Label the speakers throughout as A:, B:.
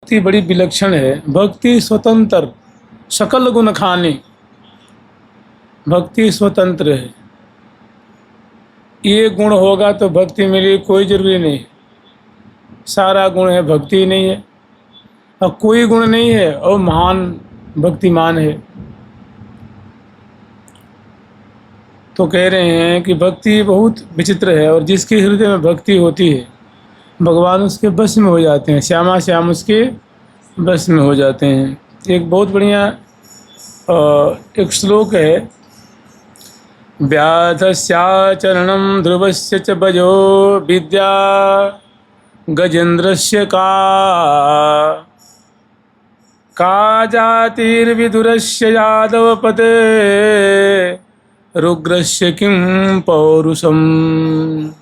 A: भक्ति बड़ी विलक्षण है। भक्ति स्वतंत्र सकल गुण खाने, भक्ति स्वतंत्र है। ये गुण होगा तो भक्ति मिली, कोई जरूरी नहीं। सारा गुण है, भक्ति नहीं है। और कोई गुण नहीं है और महान भक्तिमान है। तो कह रहे हैं कि भक्ति बहुत विचित्र है, और जिसके हृदय में भक्ति होती है भगवान उसके बस में हो जाते हैं, श्यामा श्याम उसके बस में हो जाते हैं। एक बहुत बढ़िया एक श्लोक है, व्याधस्याचरणं ध्रुवस्य च भजो विद्या गजेन्द्रस्य का जातिर्विदुरस्य यादवपते रुग्रस्य किं पौरुषम्।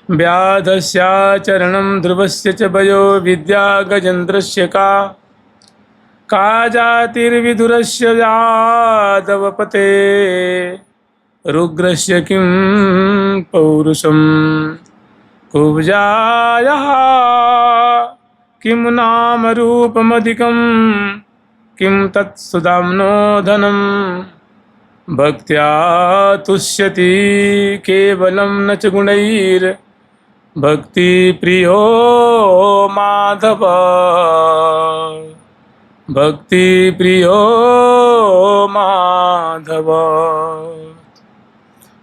A: व्याधस्याचरणं ध्रुवस्य च भजो विद्या गजेन्द्रस्य का जातिर्विदुरस्य यादवपते रुग्रस्य किं पौरुषम्। कुब्जायाः किं नाम रूपमधिकं किं तत्सुदाम्नो धनं। भक्त्या तुष्यति केवलं न च गुणैर् भक्ति प्रियो माधव। भक्ति प्रियो माधव।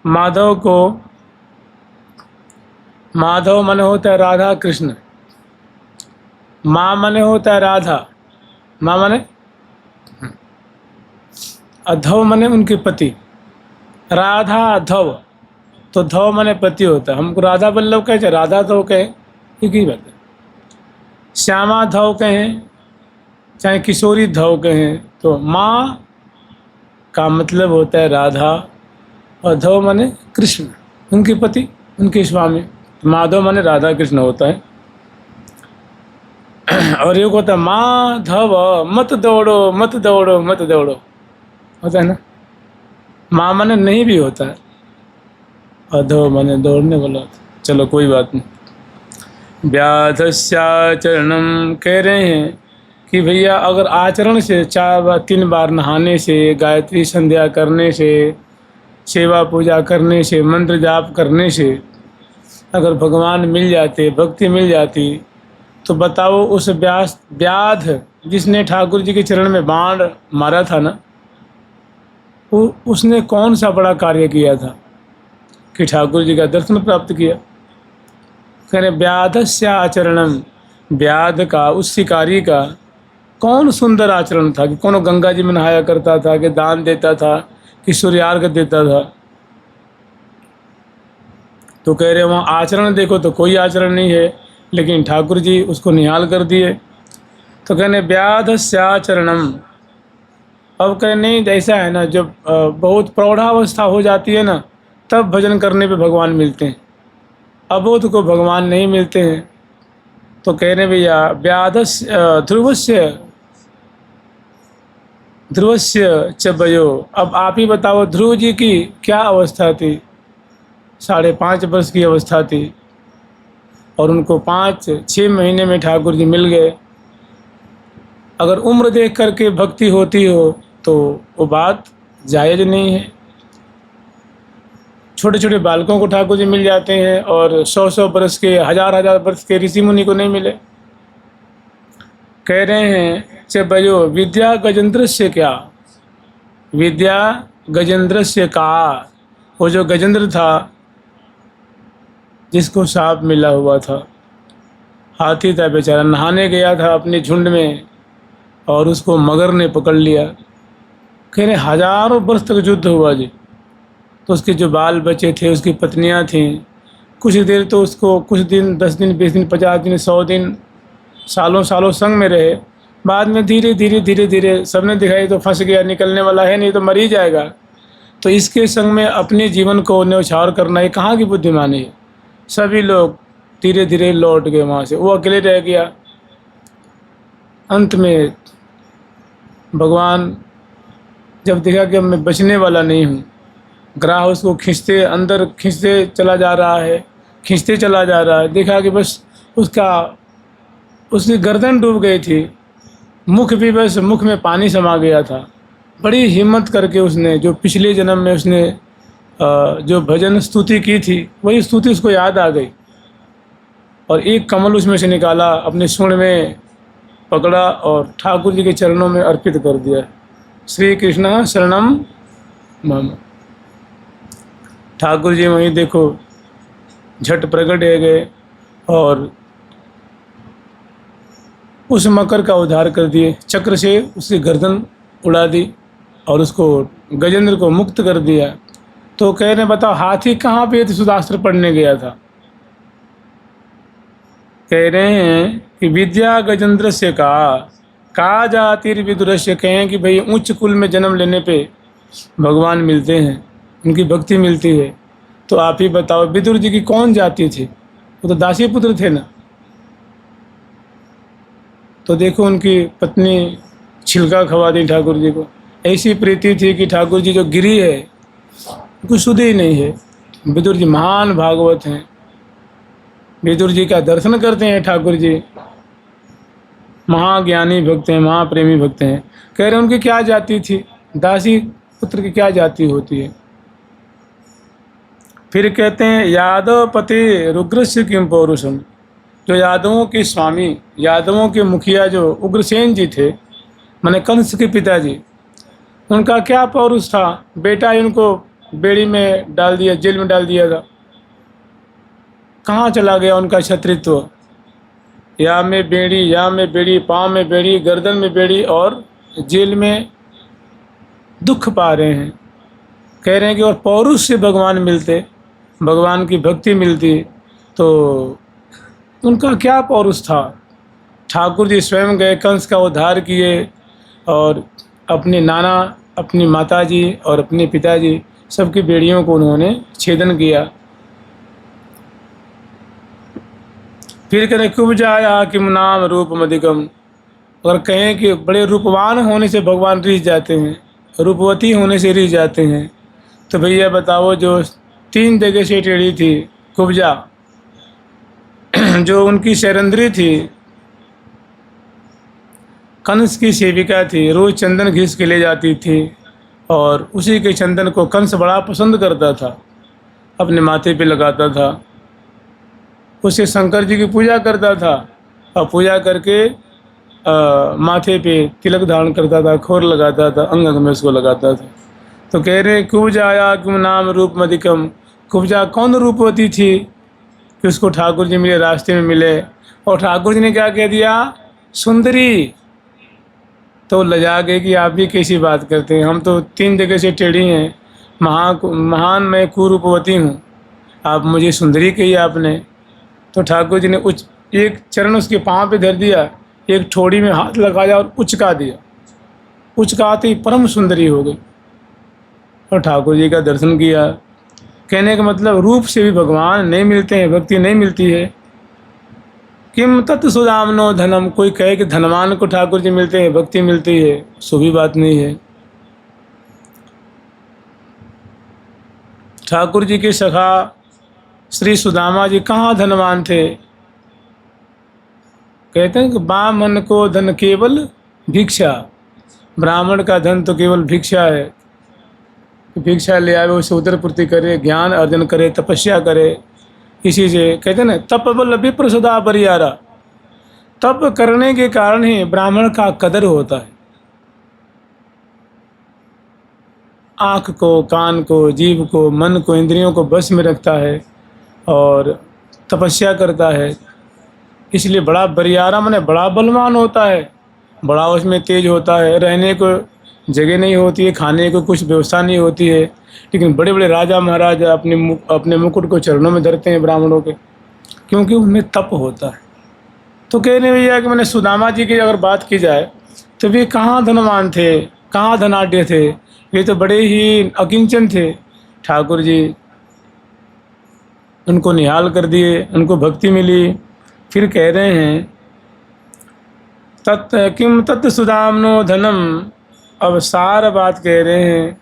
A: माधव को, माधव माने होता है राधा कृष्ण, माँ माने होता है राधा, माँ माने अधव माने उनके पति, राधा अधव, तो धव माने पति होता है। हमको राधा वल्लभ कहे, राधा धव कहे, एक ही बात है। श्यामा धव कहें चाहे किशोरी धव कहें, तो माँ का मतलब होता है राधा, और धव माने कृष्ण, उनके पति, उनके स्वामी। माधव माने राधा कृष्ण होता है। और एक होता है माधव मत दौड़ो मत दौड़ो मत दौड़ो, होता है ना। माँ माने नहीं भी होता है, अधव माने दौड़ने वाला होता है। चलो कोई बात नहीं। व्याधस्याचरणम कह रहे हैं कि भैया अगर आचरण से 3 बार नहाने से, गायत्री संध्या करने से, सेवा पूजा करने से, मंत्र जाप करने से अगर भगवान मिल जाते, भक्ति मिल जाती, तो बताओ उस व्याध जिसने ठाकुर जी के चरण में बाण मारा था ना, उसने कौन सा बड़ा कार्य किया था कि ठाकुर जी का दर्शन प्राप्त किया। कह रहे व्याधस्य आचरणम, व्याध का, उस शिकारी का कौन सुंदर आचरण था कि कौन गंगा जी में नहाया करता था, कि दान देता था, कि सूर्यार्घ देता था। तो कह रहे वहाँ आचरण देखो तो कोई आचरण नहीं है, लेकिन ठाकुर जी उसको निहाल कर दिए। तो कहने व्याधस्याचरणम। अब कहे नहीं, ऐसा है ना, जब बहुत प्रौढ़ावस्था हो जाती है ना, तब भजन करने पे भगवान मिलते हैं, अबोध को भगवान नहीं मिलते हैं। तो कह रहे भैया व्याधस्य ध्रुवस्य च भयो। अब आप ही बताओ ध्रुव जी की क्या अवस्था थी। 5.5 वर्ष की अवस्था थी, और उनको 5-6 महीने में ठाकुर जी मिल गए। अगर उम्र देख करके भक्ति होती हो तो वो बात जायज़ नहीं है। छोटे छोटे बालकों को ठाकुर जी मिल जाते हैं, और 100-100 वर्ष के, 1000-1000 वर्ष के ऋषि मुनि को नहीं मिले। कह रहे हैं च भयो विद्या गजेंद्र से क्या, विद्या गजेंद्र से का। वो जो गजेंद्र था जिसको सांप मिला हुआ था, हाथी था बेचारा, नहाने गया था अपने झुंड में और उसको मगर ने पकड़ लिया। कह रहे हजारों वर्ष तक युद्ध हुआ जी। तो उसके जो बाल बच्चे थे, उसकी पत्नियां थीं, कुछ देर तो उसको, कुछ दिन, 10 दिन, 20 दिन, 50 दिन, 100 दिन, सालों सालों संग में रहे। बाद में धीरे धीरे धीरे धीरे सबने दिखाई तो फंस गया, निकलने वाला है नहीं तो मर ही जाएगा। तो इसके संग में अपने जीवन को न्यौछावर करना ये कहाँ की बुद्धिमानी है। सभी लोग धीरे धीरे लौट गए वहाँ से, वो अकेले रह गया। अंत में भगवान जब देखा कि अब मैं बचने वाला नहीं हूँ, ग्राह उसको खींचते, अंदर खींचते चला जा रहा है, खींचते चला जा रहा है। देखा कि बस उसका उसकी गर्दन डूब गई थी, मुख भी बस मुख में पानी समा गया था। बड़ी हिम्मत करके उसने जो पिछले जन्म में उसने जो भजन स्तुति की थी वही स्तुति उसको याद आ गई और एक कमल उसमें से निकाला, अपने सूंड में पकड़ा और ठाकुर जी के चरणों में अर्पित कर दिया। श्री कृष्ण शरणम मम। ठाकुर जी वहीं देखो झट प्रकट हो गए और उस मकर का उद्धार कर दिए, चक्र से उसकी गर्दन उड़ा दी और उसको गजेंद्र को मुक्त कर दिया। तो कह रहे बताओ हाथी कहाँ पे सुदास्त्र पढ़ने गया था? कह रहे हैं कि विद्या गजेंद्र से का जातिर विदुरस्य, कहें कि भाई उच्च कुल में जन्म लेने पे भगवान मिलते हैं, उनकी भक्ति मिलती है। तो आप ही बताओ विदुर जी की कौन जाति थी? वो तो दासी पुत्र थे ना। तो देखो उनकी पत्नी छिलका खवा दी ठाकुर जी को। ऐसी प्रीति थी कि ठाकुर जी जो गिरी है कुछ शुद्ध ही नहीं है। विदुर जी महान भागवत हैं, विदुर जी का दर्शन करते हैं ठाकुर जी, महाज्ञानी भक्त हैं, महाप्रेमी भक्त हैं। कह रहे उनकी क्या जाति थी? दासी पुत्र की क्या जाति होती है? फिर कहते हैं यादव पति रुग्रस्य किम पौरुषम, जो यादवों के स्वामी, यादवों के मुखिया जो उग्रसेन जी थे, माने कंस के पिताजी, उनका क्या पौरुष था? बेटा ही उनको बेड़ी में डाल दिया, जेल में डाल दिया था। कहाँ चला गया उनका क्षत्रित्व? या में बेड़ी, पाँव में बेड़ी, गर्दन में बेड़ी और जेल में दुख पा रहे हैं। कह रहे हैं कि और पौरुष से भगवान मिलते, भगवान की भक्ति मिलती, तो उनका क्या पौरुष था? ठाकुर जी स्वयं गए, कंस का उद्धार किए और अपने नाना, अपनी माताजी और अपने पिताजी सबकी बेड़ियों को उन्होंने छेदन किया। फिर करें कुब्जाया किम नाम रूप मधिकम, अगर कहें कि बड़े रूपवान होने से भगवान रिझ जाते हैं, रूपवती होने से रिझ जाते हैं, तो भैया बताओ जो 3 जगह से टेढ़ी थी कुब्जा, जो उनकी शैरंद्री थी, कंस की सेविका थी, रोज चंदन घिस के ले जाती थी और उसी के चंदन को कंस बड़ा पसंद करता था, अपने माथे पे लगाता था, उससे शंकर जी की पूजा करता था और पूजा करके माथे पे तिलक धारण करता था, खोर लगाता था, अंग अंग में उसको लगाता था। तो कह रहे कुब्जाया किम नाम रूप मधिकम, कुब्जा कौन रूपवती थी कि उसको ठाकुर जी मिले, रास्ते में मिले और ठाकुर जी ने क्या कह दिया? सुंदरी। तो लजा गए कि आप भी कैसी बात करते हैं, हम तो 3 जगह से टेढ़ी हैं, महान मैं कुरूपवती हूँ, आप मुझे सुंदरी कही आपने। तो ठाकुर जी ने एक चरण उसके पाँव पे धर दिया, एक ठोड़ी में हाथ लगाया और उचका दिया, उचकाते ही परम सुंदरी हो गई और ठाकुर जी का दर्शन किया। कहने का मतलब रूप से भी भगवान नहीं मिलते हैं, भक्ति नहीं मिलती है। किम तत् सुदामनो धनम, कोई कहे कि धनवान को ठाकुर जी मिलते हैं, भक्ति मिलती है, सो भी बात नहीं है। ठाकुर जी के सखा श्री सुदामा जी कहाँ धनवान थे? कहते हैं कि ब्राह्मण को धन केवल भिक्षा, ब्राह्मण का धन तो केवल भिक्षा है, भिक्षा ले आवे, उसे उदरपूर्ति करे, ज्ञान अर्जन करे, तपस्या करे। इसी से कहते हैं ना तप बल विप्र सदा बरियारा, तप करने के कारण ही ब्राह्मण का कदर होता है। आँख को, कान को, जीभ को, मन को, इंद्रियों को बस में रखता है और तपस्या करता है, इसलिए बड़ा बरियारा माने बड़ा बलवान होता है, बड़ा उसमें तेज होता है। रहने को जगह नहीं होती है, खाने को कुछ व्यवस्था नहीं होती है, लेकिन बड़े बड़े राजा महाराजा अपने मुकुट को चरणों में धरते हैं ब्राह्मणों के, क्योंकि उनमें तप होता है। तो कहने भैया कि मैंने सुदामा जी की अगर बात की जाए तो वे कहाँ धनवान थे, कहाँ धनाढ़ थे, वे तो बड़े ही अकिंचन थे। ठाकुर जी उनको निहाल कर दिए, उनको भक्ति मिली। फिर कह रहे हैं किम तत् सुदामनो धनम, अब सार बात कह रहे हैं।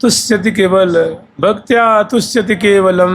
A: तुष्यति केवल भक्त्या तुष्यति केवलम,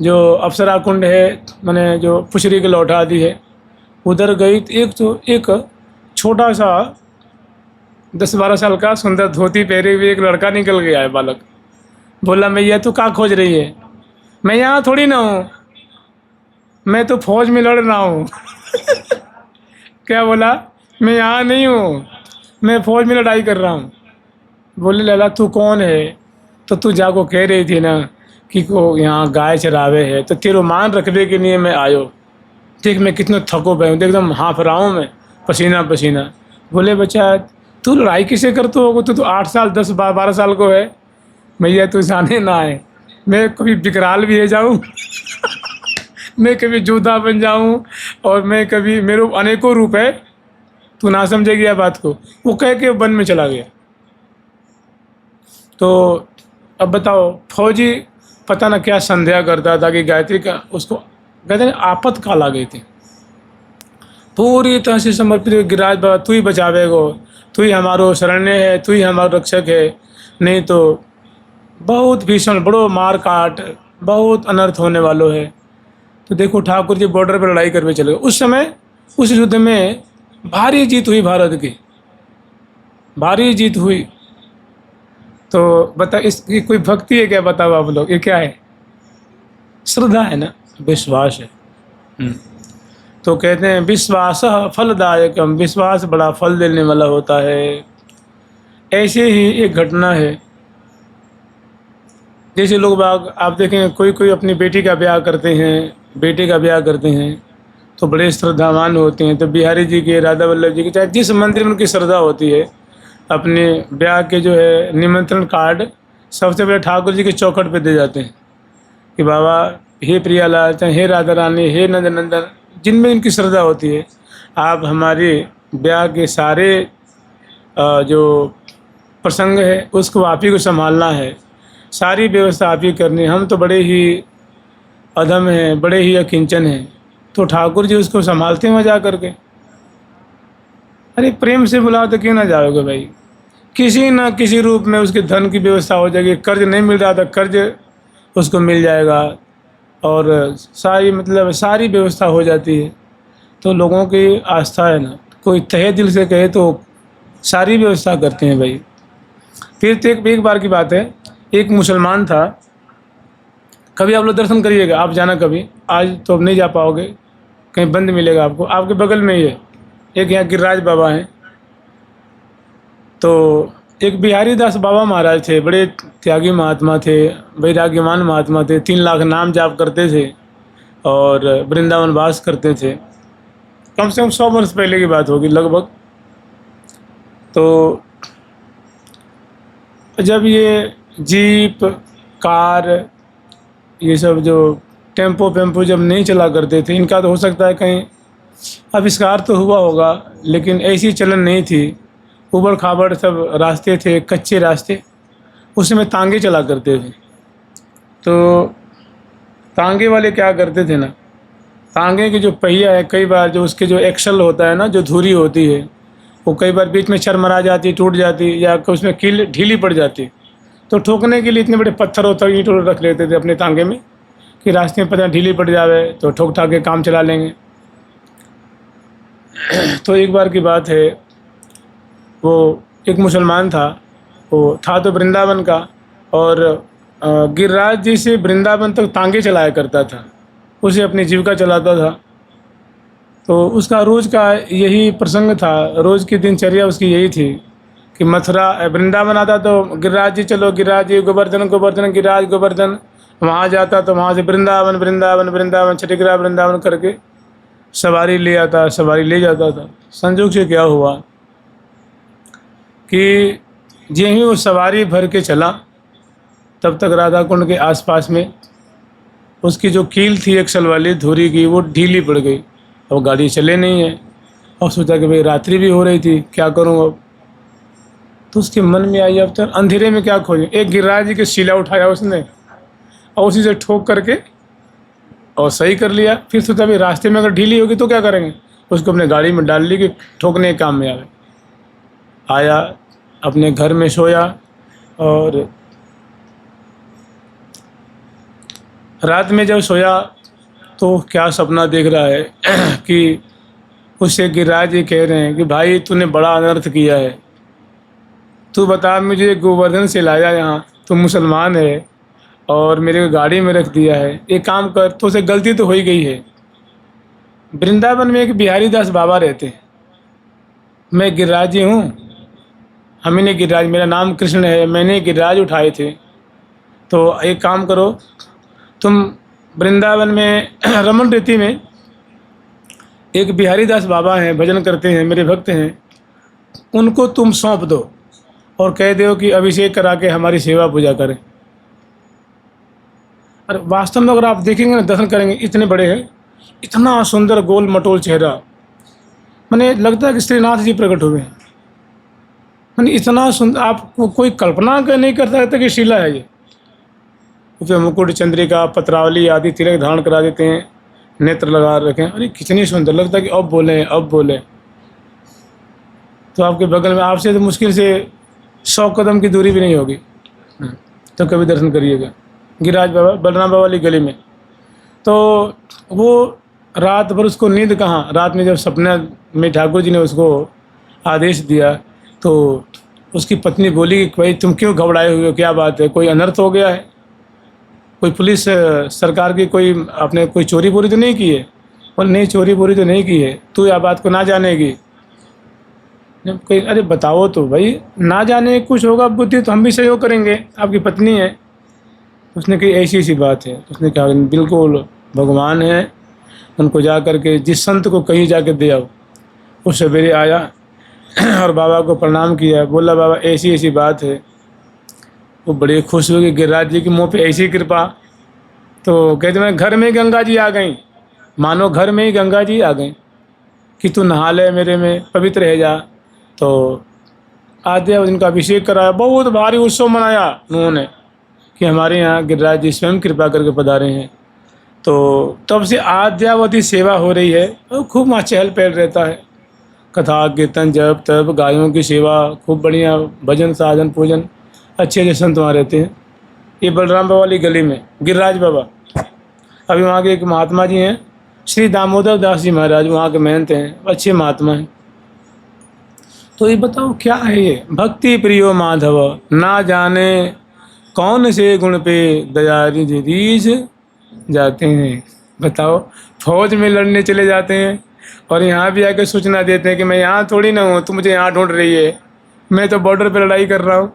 A: जो अप्सरा कुंड है, मैंने जो पुशरी के लौटा दी है, उधर गई तो एक छोटा सा 10-12 साल का सुंदर धोती पहने हुए एक लड़का निकल गया है, बालक। बोला, मैया तू कहाँ खोज रही है? मैं यहाँ थोड़ी ना हूँ, मैं तो फौज में लड़ रहा हूँ। क्या बोला? मैं यहाँ नहीं हूँ, मैं फौज में लड़ाई कर रहा हूँ। बोले, लैला तू कौन है? तो तू जाको कह रही थी ना कि को यहाँ गाय चरावे है, तो तेरो मान रखने के लिए मैं आयो। देख मैं कितना थको पे हूँ, एकदम हाँफ रहा हूँ मैं, पसीना पसीना। बोले, बच्चा तू लड़ाई किसे करते हो? तू तो 8 साल 10-12 साल को है। भैया तू जाने ना आए, मैं कभी विकराल भी हो जाऊँ, मैं कभी जोधा बन जाऊँ, और मैं कभी, मेरे अनेकों रूप है, तू ना समझेगी यह बात को। वो कह के वन में चला गया। तो अब बताओ, फौजी पता ना क्या संध्या करता था कि गायत्री का, उसको कहते हैं आपातकाल आ गई थी, पूरी तरह से समर्पित, गिरिराज बाबा तू ही बचावेगो, तू ही हमारो शरण्य है, तू ही हमारा रक्षक है, नहीं तो बहुत भीषण बड़ो मार काट, बहुत अनर्थ होने वालो है। तो देखो ठाकुर जी बॉर्डर पर लड़ाई करके चले गए। उस समय उस युद्ध में भारी जीत हुई, भारत की भारी जीत हुई। तो बता, इसकी कोई भक्ति है क्या? बताओ आप लोग, ये क्या है? श्रद्धा है ना, विश्वास है। तो कहते हैं विश्वास फलदायकम, विश्वास बड़ा फल देने वाला होता है। ऐसे ही एक घटना है, जैसे लोग बाग आप देखें, कोई कोई अपनी बेटी का ब्याह करते हैं, बेटे का ब्याह करते हैं, तो बड़े श्रद्धावान होते हैं। तो बिहारी जी के, राधा वल्लभ जी के, चाहे जिस मंदिर में उनकी श्रद्धा होती है, अपने ब्याह के जो है निमंत्रण कार्ड सबसे पहले ठाकुर जी के चौखट पे दे जाते हैं कि बाबा, हे प्रियालाल, हे राधा रानी, हे नंदन, जिनमें इनकी श्रद्धा होती है, आप हमारे ब्याह के सारे जो प्रसंग है उसको आप ही को संभालना है, सारी व्यवस्था आप ही करनी है। हम तो बड़े ही अधम हैं, बड़े ही अकिंचन हैं। तो ठाकुर जी उसको संभालते हैं जा करके। अरे प्रेम से बुलाओ तो क्यों ना जाओगे भाई? किसी ना किसी रूप में उसके धन की व्यवस्था हो जाएगी। कर्ज नहीं मिल रहा था, कर्ज उसको मिल जाएगा, और सारी मतलब सारी व्यवस्था हो जाती है। तो लोगों की आस्था है ना, कोई तहे दिल से कहे तो सारी व्यवस्था करते हैं भाई। फिर तो एक बार की बात है, एक मुसलमान था। कभी आप लोग दर्शन करिएगा, आप जाना कभी, आज तो अब नहीं जा पाओगे, कहीं बंद मिलेगा आपको, आपके बगल में ही है। एक यहाँ गिरिराज बाबा हैं। तो एक बिहारी दास बाबा महाराज थे, बड़े त्यागी महात्मा थे, वैराग्यवान महात्मा थे, 3 लाख नाम जाप करते थे और वृंदावन वास करते थे। कम से कम 100 वर्ष पहले की बात होगी लगभग। तो जब ये जीप, कार, ये सब जो टेम्पो जब नहीं चला करते थे, इनका तो हो सकता है कहीं आविष्कार तो हुआ होगा, लेकिन ऐसी चलन नहीं थी। उबड़ खाबड़ सब रास्ते थे, कच्चे रास्ते, उसमें तांगे चला करते थे। तो तांगे वाले क्या करते थे ना, तांगे के जो पहिया है, कई बार जो उसके जो एक्सल होता है ना, जो धुरी होती है, वो कई बार बीच में चरमरा जाती, टूट जाती, या उसमें कील ढीली पड़ जाती। तो ठोकने के लिए इतने बड़े पत्थर होता है, ईंट रख लेते थे अपने तांगे में कि रास्ते में पता ढीली पड़ जावे तो ठोक ठाक के काम चला लेंगे। तो एक बार की बात है, वो एक मुसलमान था, वो था तो वृंदावन का, और गिरिराज जी से वृंदावन तक तांगे चलाया करता था, उसे अपनी जीविका चलाता था। तो उसका रोज़ का यही प्रसंग था, रोज़ की दिनचर्या उसकी यही थी कि मथुरा वृंदावन आता तो गिरिराज जी चलो, गिरिराज जी गोवर्धन गोवर्धन, गिरिराज गोवर्धन। वहाँ जाता तो वहाँ से वृंदावन वृंदावन वृंदावन, छठीग्राह वृंदावन करके सवारी ले आता, सवारी ले जाता था। संजोग से क्या हुआ कि जे ही वो सवारी भर के चला, तब तक राधा कुंड के आसपास में उसकी जो कील थी एक्सल वाली धुरी की, वो ढीली पड़ गई। अब गाड़ी चले नहीं है, और सोचा कि भाई रात्रि भी हो रही थी, क्या करूँ अब। तो उसके मन में आई, अब तक अंधेरे में क्या खोजें। एक गिरिराज जी के शिला उठाया उसने, और उसी से ठोक करके और सही कर लिया। फिर सोचा भाई रास्ते में अगर ढीली होगी तो क्या करेंगे, उसको अपने गाड़ी में डाल ली कि ठोकने के काम में आवे। आया, अपने घर में सोया, और रात में जब सोया तो क्या सपना देख रहा है कि उससे गिरिराज जी कह रहे हैं कि भाई तूने बड़ा अनर्थ किया है, तू बता मुझे गोवर्धन से लाया यहाँ, तू मुसलमान है और मेरे को गाड़ी में रख दिया है, एक काम कर, तो उसे गलती तो हो ही गई है। वृंदावन में एक बिहारी दास बाबा रहते हैं, मैं गिरिराज जी हूँ, हम ही ने गिरिराज, मेरा नाम कृष्ण है, मैंने गिरिराज उठाए थे, तो एक काम करो, तुम वृंदावन में रमन रीति में एक बिहारी दास बाबा हैं, भजन करते हैं, मेरे भक्त हैं, उनको तुम सौंप दो और कह दो कि अभिषेक करा के हमारी सेवा पूजा करें। और वास्तव में अगर आप देखेंगे ना, दर्शन करेंगे, इतने बड़े हैं, इतना सुंदर गोल मटोल चेहरा, मैंने लगता है कि श्रीनाथ जी प्रकट हुए हैं। मैंने इतना सुंदर, आपको कोई कल्पना कर नहीं कर सकता कि शीला है ये। उसमें मुकुट, चंद्रिका, पत्रावली आदि तिलक धारण करा देते हैं, नेत्र लगा रखें, अरे कितनी सुंदर, लगता है कि अब बोले अब बोले। तो आपके बगल में, आपसे तो मुश्किल से 100 कदम की दूरी भी नहीं होगी, तो कभी दर्शन करिएगा गिरिराज बाबा, बलराम बाबा वाली गली में। तो वो रात भर उसको नींद कहाँ, रात में जब सपना में ठाकुर जी ने उसको आदेश दिया तो उसकी पत्नी बोली कि भाई तुम क्यों घबराए हुए हो, क्या बात है, कोई अनर्थ हो गया है, कोई पुलिस सरकार की कोई आपने कोई चोरी बोरी तो नहीं की है? और नहीं, चोरी बोरी तो नहीं की है, तू या बात को ना जानेगी। कोई, अरे बताओ तो भाई, ना जाने कुछ होगा बुद्धि तो हम भी सहयोग करेंगे, आपकी पत्नी है। उसने कही ऐसी ऐसी बात है, उसने कहा बिल्कुल भगवान है, उनको जा कर के जिस संत को कहीं जाके दे आओ। वो सवेरे आया और बाबा को प्रणाम किया, बोला बाबा ऐसी ऐसी बात है। वो बड़े खुश हो गए, गिरिराज जी के मुँह पे ऐसी कृपा। तो कहते मैं घर में गंगा जी आ गई, मानो घर में ही गंगा जी आ गई कि तू नहा ले मेरे में, पवित्र रह जा। तो आद्या उनका अभिषेक कराया, बहुत भारी उत्सव मनाया उन्होंने कि हमारे यहाँ गिरिराज जी स्वयं कृपा करके पधारे हैं। तो तब से आद्यावधि सेवा हो रही है, और खूब वहाँ चहल पहल रहता है, कथा कीर्तन जप तप, गायों की सेवा, खूब बढ़िया भजन साधन पूजन, अच्छे अच्छे संत वहाँ रहते हैं। ये बलराम बाबा वाली गली में गिरिराज बाबा। अभी वहाँ के एक महात्मा जी हैं, श्री दामोदर दास जी महाराज, वहाँ के महंत हैं, अच्छे महात्मा हैं। तो ये बताओ क्या है ये, भक्ति प्रियो माधव, ना जाने कौन से गुण पे दया रीझ जाते हैं। बताओ, फौज में लड़ने चले जाते हैं और यहाँ भी आके सूचना देते हैं कि मैं यहाँ थोड़ी ना हूँ, तू मुझे यहाँ ढूंढ रही है, मैं तो बॉर्डर पे लड़ाई कर रहा हूँ।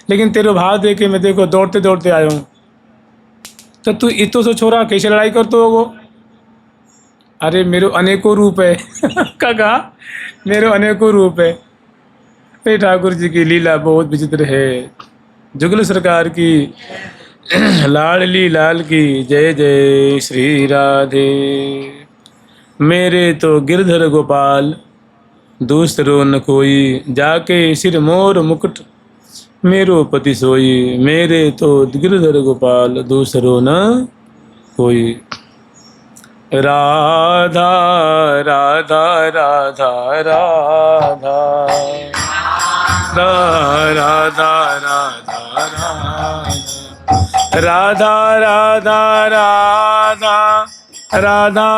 A: लेकिन तेरे भाव दे के मैं देखो दौड़ते दौड़ते आया हूँ, तो तू इतो से छोरा कैसे लड़ाई करते होगो? अरे मेरो अनेकों रूप है क्या कहा, मेरो अनेकों रूप है। ये ठाकुर जी की लीला बहुत विचित्र है। जुगल सरकार की लाडली लाल की जय जय श्री राधे। मेरे तो गिरधर गोपाल दूसरो न कोई, जाके सिर मोर मुकुट मेरो पति सोई। मेरे तो गिरधर गोपाल दूसरो न कोई। राधा राधा राधा राधा राधा राधा राधा राधा राधा राधा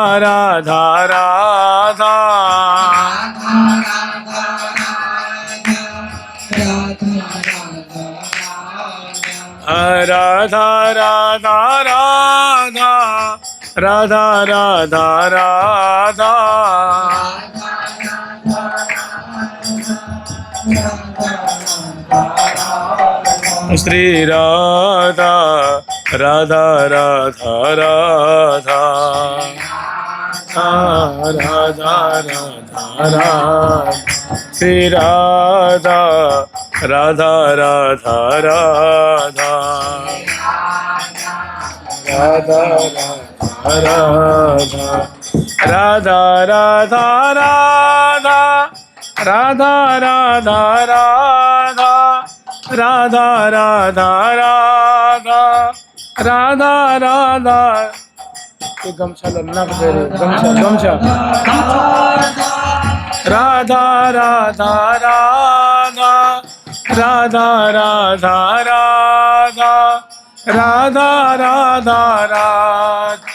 A: राधा राधा राधा राधा राधा राधा श्री राधा राधा राधा राधा राधा राधा श्री राधा राधा राधा राधा राधा राधा राधा राधा राधा राधा राधा राधा राधा राधा राधा राधा। ये गमछा लन्ना दे रहे, गमछा गमछा राधा राधा राधा राधा राधा राधा राधा राधा राधा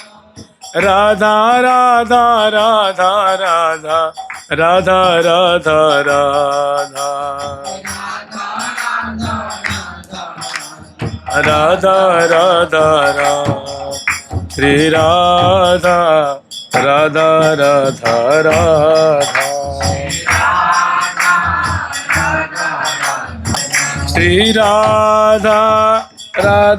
A: राधा राधा राधा राधा राधा राधा राधा राधा राधा श्री राधा राधा राधा राधा श्री राधा राधा